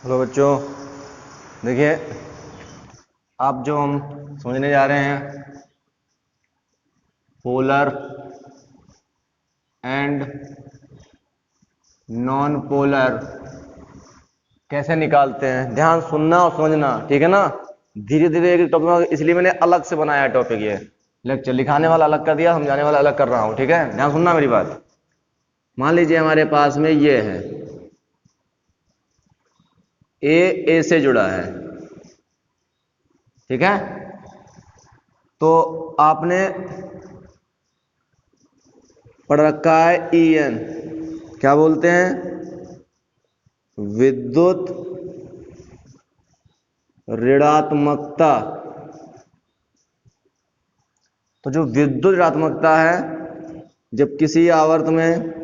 Hello बच्चों, देखिए अब जो हम समझने जा रहे हैं पोलर एंड नॉन पोलर कैसे निकालते हैं। ध्यान सुनना और समझना, ठीक है ना। धीरे धीरे एक टॉपिक, इसलिए मैंने अलग से बनाया टॉपिक। ये लेक्चर लिखाने वाला अलग कर दिया, समझाने वाला अलग कर रहा हूं, ठीक है। ध्यान सुनना मेरी बात। मान लीजिए हमारे पास में ये है ए से जुड़ा है, ठीक है। तो आपने पढ़ रखा है EN, क्या बोलते हैं, विद्युत ऋणात्मकता। तो जो विद्युत ऋणात्मकता है, जब किसी आवर्त में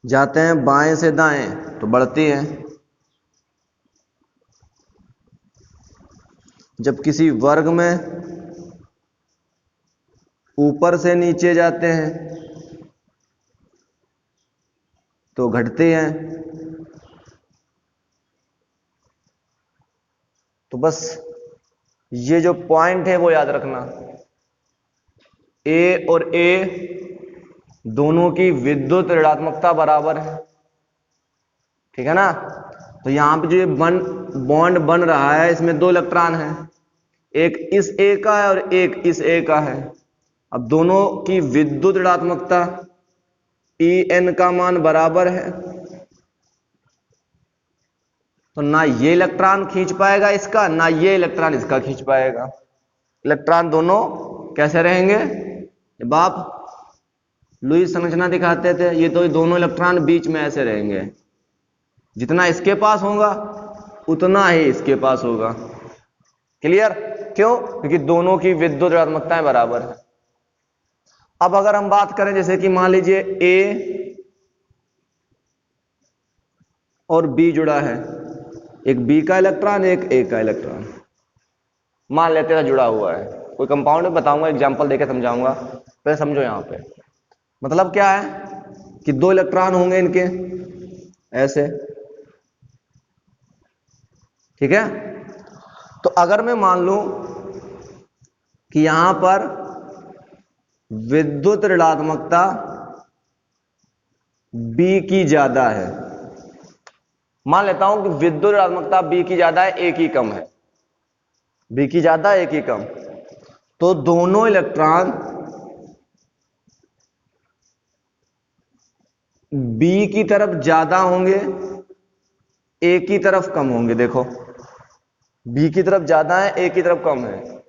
जाते हैं बाएं से दाएं तो बढ़ती है, जब किसी वर्ग में ऊपर से नीचे जाते हैं तो घटती है। तो बस ये जो पॉइंट है वो याद रखना, ए और ए दोनों की विद्युत ऋणात्मकता बराबर है, ठीक है ना। तो यहां पे जो बॉन्ड बन रहा है, इसमें दो इलेक्ट्रॉन हैं, एक इस ए का है और एक इस ए का है। अब दोनों की विद्युत ऋणात्मकता EN का मान बराबर है, तो ना ये इलेक्ट्रॉन खींच पाएगा इसका, ना ये इलेक्ट्रॉन इसका खींच पाएगा। इलेक्ट्रॉन दोनों कैसे रहेंगे। जब आप लुईस संरचना दिखाते थे, ये तो दोनों इलेक्ट्रॉन बीच में ऐसे रहेंगे, जितना इसके पास होगा उतना ही इसके पास होगा। क्लियर? क्यों? क्योंकि दोनों की विद्युत ऋणात्मकताएं बराबर है। अब अगर हम बात करें, जैसे कि मान लीजिए ए और बी जुड़ा है, एक बी का इलेक्ट्रॉन एक ए का इलेक्ट्रॉन मान लेते हैं जुड़ा हुआ है। कोई कंपाउंड में बताऊंगा, एग्जांपल देके समझाऊंगा, पहले समझो। यहां पे मतलब क्या है कि दो इलेक्ट्रॉन होंगे इनके ऐसे, ठीक है। तो अगर मैं मान लूं कि यहां पर विद्युत ऋणात्मकता बी की ज्यादा है, मान लेता हूं कि विद्युत ऋणात्मकता बी की ज्यादा है, ए की कम है, बी की ज्यादा ए की कम, तो दोनों इलेक्ट्रॉन बी की तरफ ज्यादा होंगे, ए की तरफ कम होंगे। देखो, बी की तरफ ज्यादा है, ए की तरफ कम है।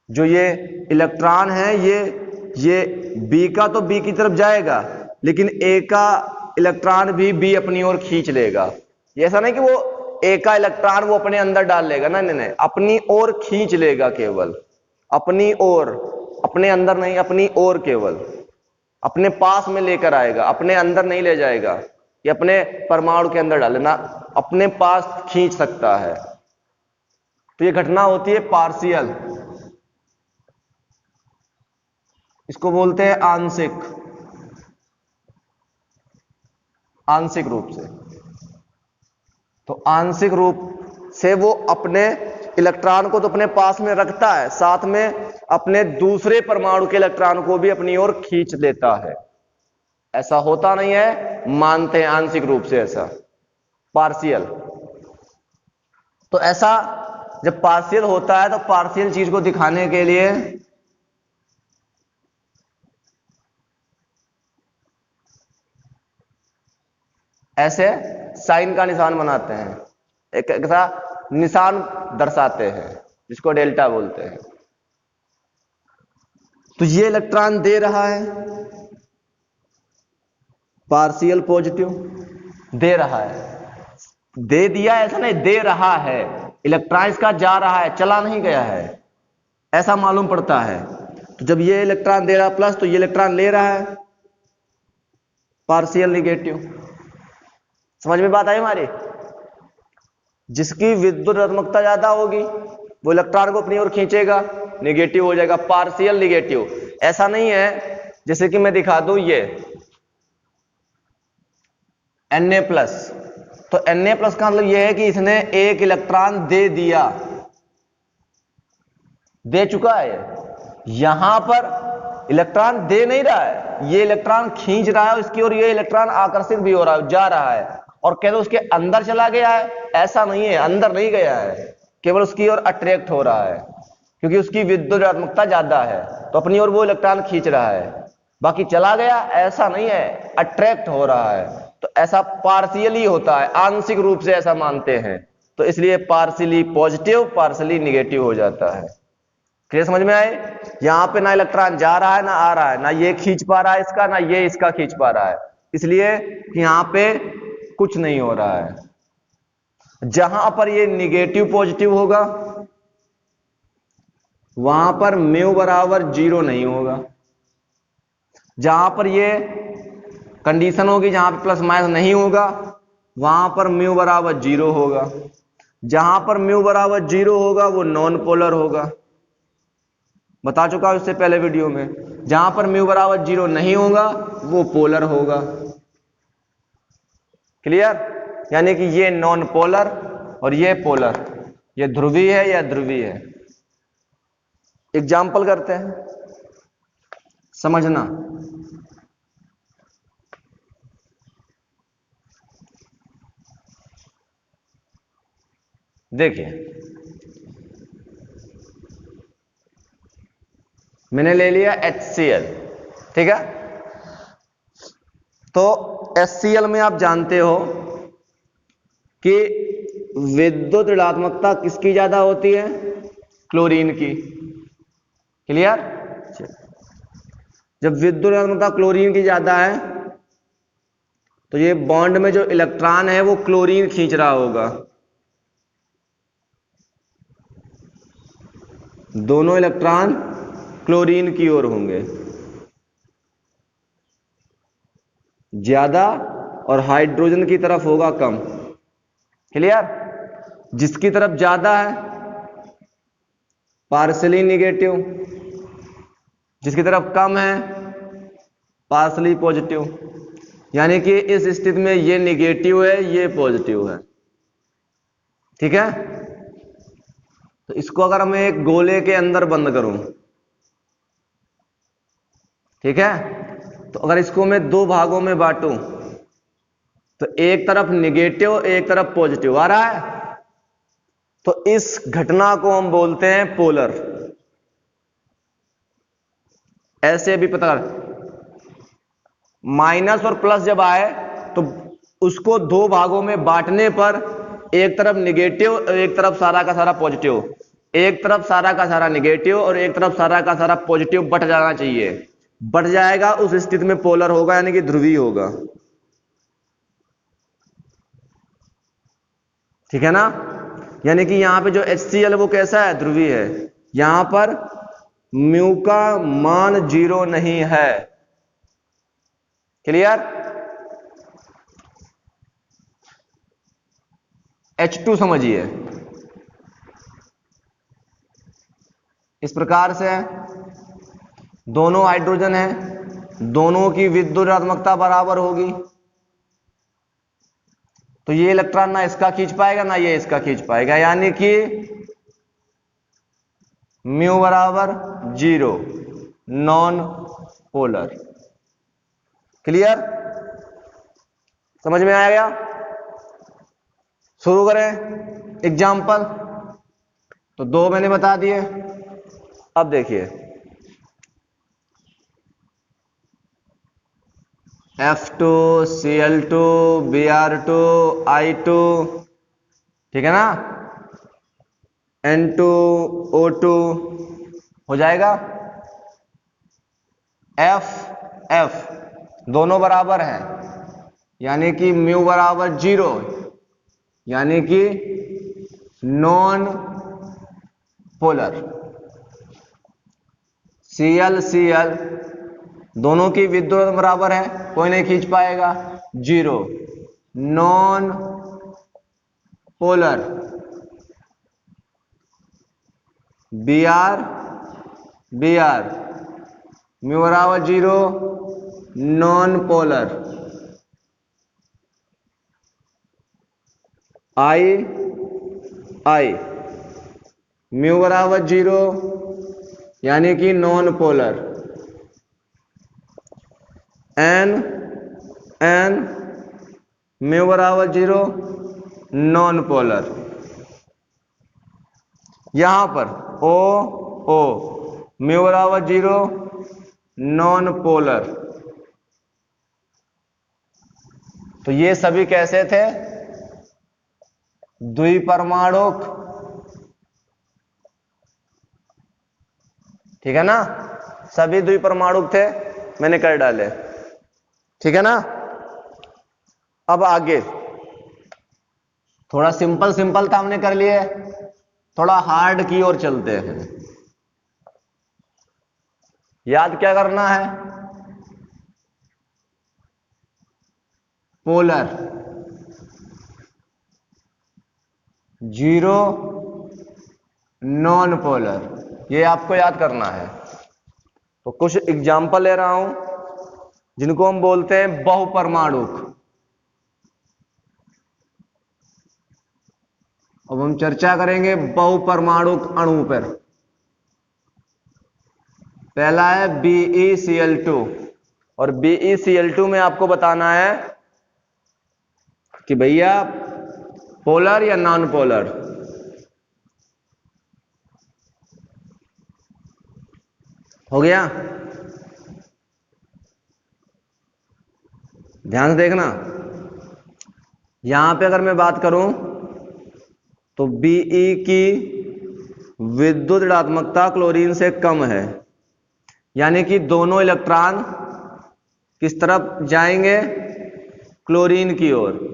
जो ये इलेक्ट्रॉन है ये बी का तो बी की तरफ जाएगा, लेकिन ए का इलेक्ट्रॉन भी बी अपनी ओर खींच लेगा। ये ऐसा नहीं कि वो ए का इलेक्ट्रॉन वो अपने अंदर डाल लेगा, नहीं नहीं नहीं, अपनी ओर खींच लेगा, केवल अपनी ओर, अपने अंदर नहीं, अपनी ओर, केवल अपने पास में लेकर आएगा, अपने अंदर नहीं ले जाएगा। ये अपने परमाणु के अंदर डालेना, अपने पास खींच सकता है। तो ये घटना होती है पार्शियल, इसको बोलते हैं आंशिक रूप से। तो आंशिक रूप से वो अपने इलेक्ट्रॉन को तो अपने पास में रखता है, साथ में अपने दूसरे परमाणु के इलेक्ट्रॉन को भी अपनी ओर खींच लेता है। ऐसा होता नहीं है, मानते हैं आंशिक रूप से, ऐसा पार्शियल। तो ऐसा जब पार्शियल होता है, तो पार्शियल चीज को दिखाने के लिए ऐसे साइन का निशान बनाते हैं, एक ऐसा निशान दर्शाते हैं जिसको डेल्टा बोलते हैं। तो ये इलेक्ट्रॉन दे रहा है पार्शियल पॉजिटिव, दे रहा है, दे दिया ऐसा नहीं, दे रहा है। इलेक्ट्रॉन इसका जा रहा है, चला नहीं गया है, ऐसा मालूम पड़ता है। तो जब ये इलेक्ट्रॉन दे रहा है प्लस, तो ये इलेक्ट्रॉन ले रहा है पार्शियल निगेटिव। समझ में बात आई हमारी? जिसकी विद्युत ऋणात्मकता ज्यादा होगी वो इलेक्ट्रॉन को अपनी ओर खींचेगा, निगेटिव हो जाएगा, पार्शियल निगेटिव। ऐसा नहीं है, जैसे कि मैं दिखा दूं, Na प्लस। तो Na प्लस का मतलब यह है कि इसने एक इलेक्ट्रॉन दे दिया, दे चुका है। यहां पर इलेक्ट्रॉन दे नहीं रहा है, ये इलेक्ट्रॉन खींच रहा है इसकी, और ये इलेक्ट्रॉन आकर्षित भी हो रहा है, जा रहा है, और कहते उसके अंदर चला गया है, ऐसा नहीं है, अंदर नहीं गया है, केवल उसकी ओर अट्रैक्ट हो रहा है, क्योंकि उसकी विद्युत ऋणात्मकता ज्यादा है, तो अपनी ओर वो इलेक्ट्रॉन खींच रहा है। बाकी चला गया ऐसा नहीं है, अट्रैक्ट हो रहा है। तो ऐसा पार्शियली होता है, आंशिक रूप से ऐसा मानते हैं, तो इसलिए पार्शियली पॉजिटिव पार्शियली निगेटिव हो जाता है। क्लियर, समझ में आए? यहां पे ना इलेक्ट्रॉन जा रहा है ना आ रहा है, ना ये खींच पा रहा है इसका, ना ये इसका खींच पा रहा है, इसलिए कि यहां पे कुछ नहीं हो रहा है। जहां पर ये निगेटिव पॉजिटिव होगा वहां पर म्यू बराबर 0 नहीं होगा। जहां पर ये कंडीशन होगी, जहां पर प्लस माइनस नहीं होगा, वहां पर म्यू बराबर 0 होगा। जहां पर म्यू बराबर 0 होगा वो नॉन पोलर होगा, बता चुका हूं इससे पहले वीडियो में। जहां पर म्यू बराबर 0 नहीं होगा वो पोलर होगा। क्लियर? यानी कि ये नॉन पोलर और ये पोलर, ये ध्रुवीय है या ध्रुवीय है। एग्जाम्पल करते हैं, समझना। देखिए, मैंने ले लिया HCl, ठीक है। तो HCl में आप जानते हो कि विद्युत ऋणात्मकता किसकी ज्यादा होती है? क्लोरीन की। क्लियर? जब विद्युत ऋणात्मकता क्लोरीन की ज्यादा है तो ये बॉन्ड में जो इलेक्ट्रॉन है वो क्लोरीन खींच रहा होगा, दोनों इलेक्ट्रॉन क्लोरीन की ओर होंगे ज्यादा, और हाइड्रोजन की तरफ होगा कम। क्लियर? जिसकी तरफ ज्यादा है पार्शियली निगेटिव, जिसकी तरफ कम है पार्शियली पॉजिटिव। यानी कि इस स्थिति में ये निगेटिव है, ये पॉजिटिव है, ठीक है। तो इसको अगर मैं एक गोले के अंदर बंद करूं, ठीक है, तो अगर इसको मैं दो भागों में बांटूं तो एक तरफ निगेटिव एक तरफ पॉजिटिव आ रहा है, तो इस घटना को हम बोलते हैं पोलर। ऐसे भी पता कर, माइनस और प्लस जब आए तो उसको दो भागों में बांटने पर एक तरफ निगेटिव और एक तरफ सारा का सारा पॉजिटिव, एक तरफ सारा का सारा निगेटिव और एक तरफ सारा का सारा पॉजिटिव बट जाना चाहिए। बट जाएगा उस स्थिति में पोलर होगा, यानी कि ध्रुवीय होगा, ठीक है ना। यानी कि यहां पे जो HCl वो कैसा है? ध्रुवीय है। यहां पर म्यू का मान 0 नहीं है। क्लियर? H2 समझिए, इस प्रकार से दोनों हाइड्रोजन हैं, दोनों की विद्युत ऋणात्मकता बराबर होगी, तो ये इलेक्ट्रॉन ना इसका खींच पाएगा ना ये इसका खींच पाएगा, यानी कि म्यू बराबर 0, नॉन पोलर। क्लियर? समझ में आ गया? शुरू करें एग्जाम्पल। तो दो मैंने बता दिए। अब देखिए, F2 Cl2 Br2 I2, ठीक है ना, N2 O2 हो जाएगा। F दोनों बराबर हैं, यानी कि म्यू बराबर 0, यानी कि नॉन पोलर। Cl दोनों की विद्युत बराबर है, कोई नहीं खींच पाएगा, 0, नॉन पोलर। Br म्यू बराबर 0, नॉन पोलर। आई म्यू बराबर 0 यानी कि नॉन पोलर, एन म्यू बराबर 0 नॉन पोलर। यहां पर ओ म्यू बराबर 0 नॉन पोलर। तो ये सभी कैसे थे? द्विपरमाणुक, ठीक है ना, सभी द्विपरमाणुक थे, मैंने कर डाले, ठीक है ना। अब आगे थोड़ा सिंपल सिंपल था हमने कर लिए, थोड़ा हार्ड की ओर चलते हैं। याद क्या करना है? पोलर, 0 नॉन पोलर, ये आपको याद करना है। तो कुछ एग्जाम्पल ले रहा हूं जिनको हम बोलते हैं बहुपरमाणुक। अब हम चर्चा करेंगे बहुपरमाणुक अणु पर। पहला है BeCl2, और BeCl2 में आपको बताना है कि भैया पोलर या नॉन पोलर। हो गया? ध्यान से देखना, यहां पे अगर मैं बात करूं तो Be की विद्युत ऋणात्मकता क्लोरीन से कम है, यानी कि दोनों इलेक्ट्रॉन किस तरफ जाएंगे? क्लोरीन की ओर।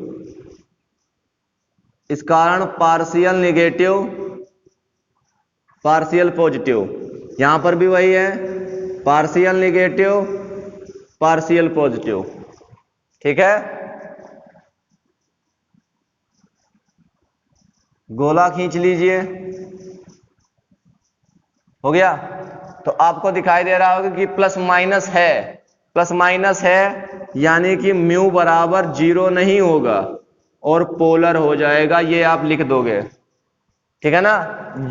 इस कारण पार्शियल निगेटिव पार्शियल पॉजिटिव, यहां पर भी वही है, पार्शियल निगेटिव पार्शियल पॉजिटिव, ठीक है। गोला खींच लीजिए, हो गया। तो आपको दिखाई दे रहा होगा कि प्लस माइनस है, प्लस माइनस है यानी कि म्यू बराबर 0 नहीं होगा और पोलर हो जाएगा, ये आप लिख दोगे, ठीक है ना,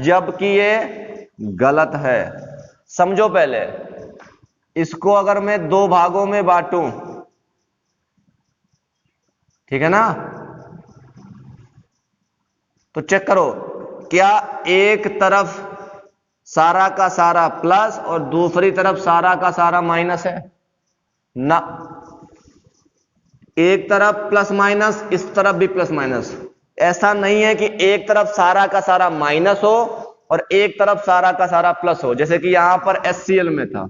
जबकि ये गलत है। समझो पहले, इसको अगर मैं दो भागों में बांटूं, ठीक है ना, तो चेक करो, क्या एक तरफ सारा का सारा प्लस और दूसरी तरफ सारा का सारा माइनस है? ना, एक तरफ प्लस माइनस, इस तरफ भी प्लस माइनस। ऐसा नहीं है कि एक तरफ सारा का सारा माइनस हो और एक तरफ सारा का सारा प्लस हो, जैसे कि यहां पर HCl में था।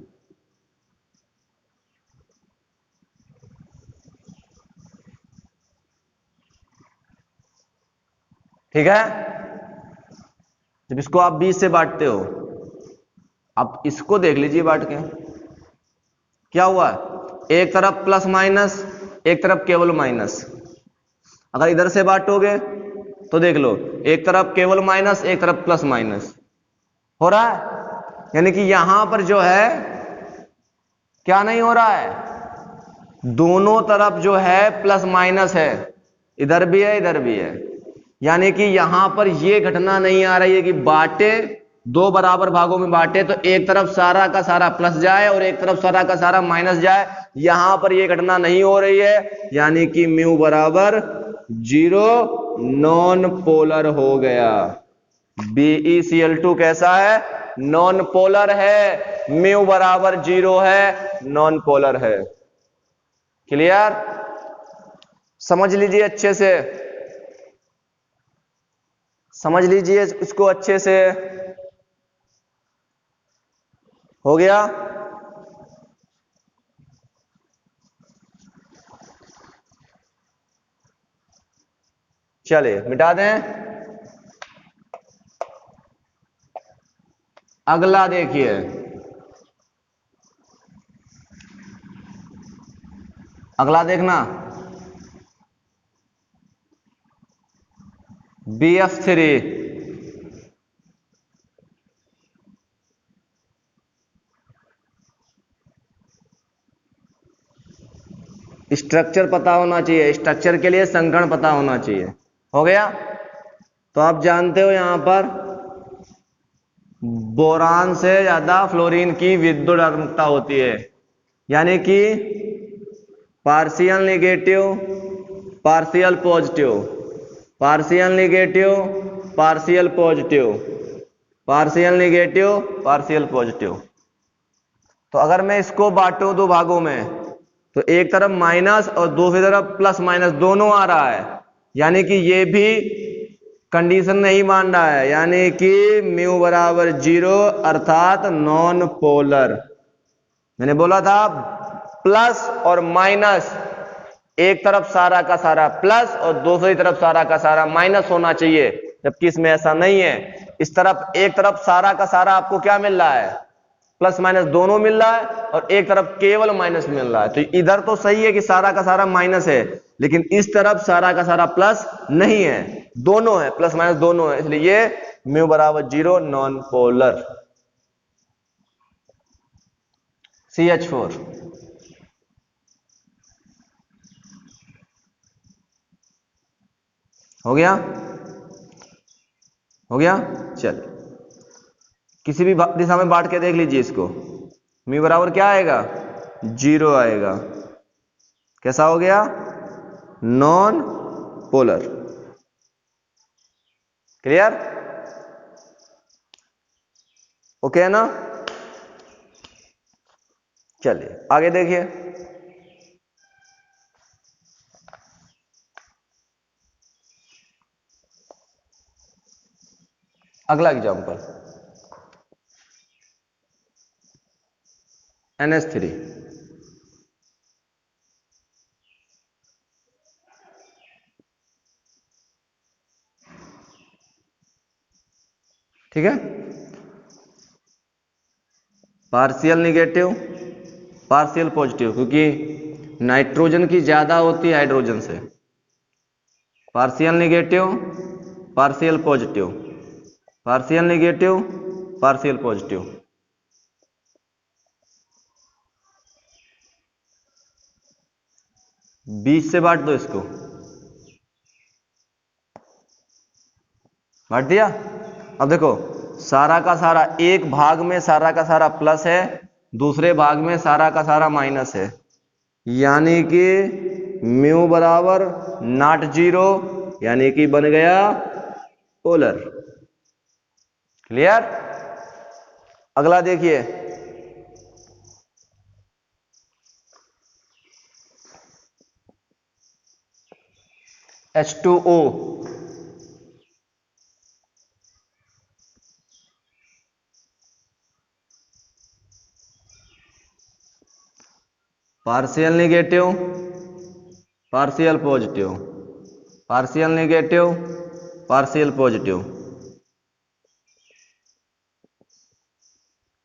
ठीक है, जब इसको आप 20 से बांटते हो, आप इसको देख लीजिए बांट के, क्या हुआ? एक तरफ प्लस माइनस, एक तरफ केवल माइनस। अगर इधर से बांटोगे तो देख लो, एक तरफ केवल माइनस, एक तरफ प्लस माइनस हो रहा है, यानी कि यहां पर जो है क्या नहीं हो रहा है, दोनों तरफ जो है प्लस माइनस है, इधर भी है इधर भी है, यानी कि यहां पर यह घटना नहीं आ रही है कि बांटे, दो बराबर भागों में बांटे तो एक तरफ सारा का सारा प्लस जाए और एक तरफ सारा का सारा माइनस जाए, यहां पर यह घटना नहीं हो रही है, यानी कि म्यू बराबर 0 नॉन पोलर हो गया। BeCl2 कैसा है? नॉन पोलर है, म्यू बराबर 0 है, नॉन पोलर है। क्लियर? समझ लीजिए अच्छे से, समझ लीजिए इसको अच्छे से। हो गया? चलिए मिटा दें। अगला देखिए, अगला देखना, BF3 स्ट्रक्चर पता होना चाहिए, स्ट्रक्चर के लिए संकरण पता होना चाहिए। हो गया? तो आप जानते हो यहां पर बोरान से ज्यादा फ्लोरीन की विद्युदात्मकता होती है, यानी कि partial negative partial positive, partial negative partial positive, partial negative partial positive. तो अगर मैं इसको बांटूं दो भागों में, तो एक तरफ माइनस और दूसरी तरफ प्लस माइनस दोनों आ रहा है, यानी कि ये भी कंडीशन नहीं मान रहा है, यानी कि म्यू बराबर 0 अर्थात नॉन पोलर। मैंने बोला था प्लस और माइनस, एक तरफ सारा का सारा प्लस और दूसरी तरफ सारा का सारा माइनस होना चाहिए, जबकि इसमें ऐसा नहीं है। इस तरफ एक तरफ सारा का सारा आपको क्या मिल रहा है, प्लस माइनस दोनों मिल रहा है, और एक तरफ केवल माइनस मिल रहा है। तो इधर तो सही है कि सारा का सारा माइनस है, लेकिन इस तरफ सारा का सारा प्लस नहीं है, दोनों है, प्लस माइनस दोनों है, इसलिए ये म्यू बराबर 0 नॉन पोलर। CH4 हो गया, हो गया। चल किसी भी दिशा में बांट के देख लीजिए इसको, म्यू बराबर क्या आएगा, 0 आएगा। कैसा हो गया, नॉन पोलर। क्लियर, ओके है ना। चलिए आगे देखिए, अगला एग्जांपल NH3। ठीक है, पार्शियल निगेटिव पार्शियल पॉजिटिव, क्योंकि नाइट्रोजन की ज्यादा होती है हाइड्रोजन से। Partial negative partial positive, partial negative partial positive. बीच से बांट दो इसको, बांट दिया। अब देखो सारा का सारा एक भाग में सारा का सारा प्लस है, दूसरे भाग में सारा का सारा माइनस है, यानी कि म्यू बराबर नॉट 0, यानी कि बन गया पोलर। क्लियर, अगला देखिए, H2O। Partial negative partial positive, partial negative partial positive.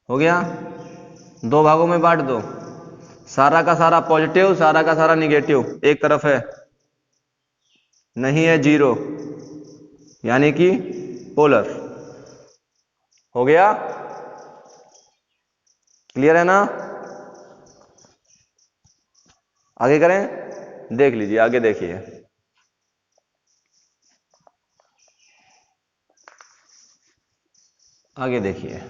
हो गया, दो भागों में बांट दो, सारा का सारा पॉजिटिव सारा का सारा निगेटिव एक तरफ है, नहीं है 0, यानी कि पोलर। हो गया, क्लियर है ना। आगे करें, देख लीजिए, आगे देखिए, आगे देखिए,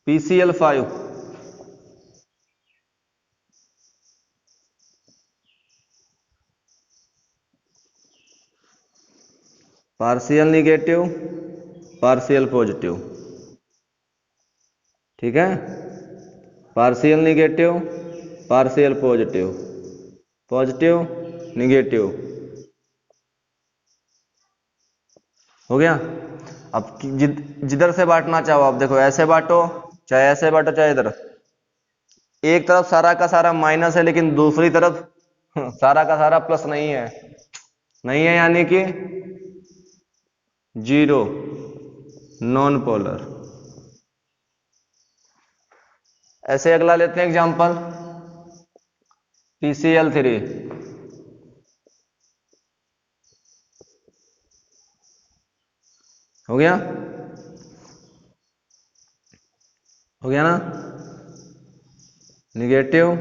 PCl5। Partial negative partial positive, ठीक है, partial negative partial positive, positive negative. हो गया। अब जिधर से बांटना चाहो आप देखो, ऐसे बांटो चाहे ऐसे बांटो चाहे इधर, एक तरफ सारा का सारा माइनस है, लेकिन दूसरी तरफ सारा का सारा प्लस नहीं है, नहीं है, यानी कि 0 नॉन पोलर। ऐसे अगला लेते हैं एग्जांपल, PCl3। हो गया, हो गया ना, निगेटिव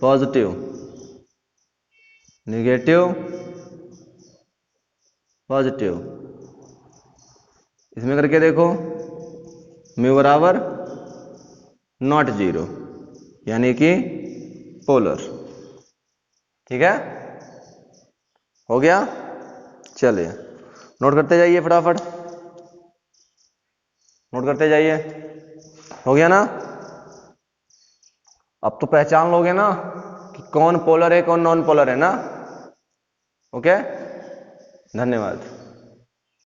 पॉजिटिव नेगेटिव, पॉजिटिव। इसमें करके देखो, म्यू बराबर नॉट जीरो, यानी कि पोलर। ठीक है, हो गया। चलिए नोट करते जाइए फटाफट, नोट करते जाइए। हो गया ना? अब तो पहचान लोगे ना कि कौन पोलर है कौन नॉन पोलर है ना। ओके, धन्यवाद।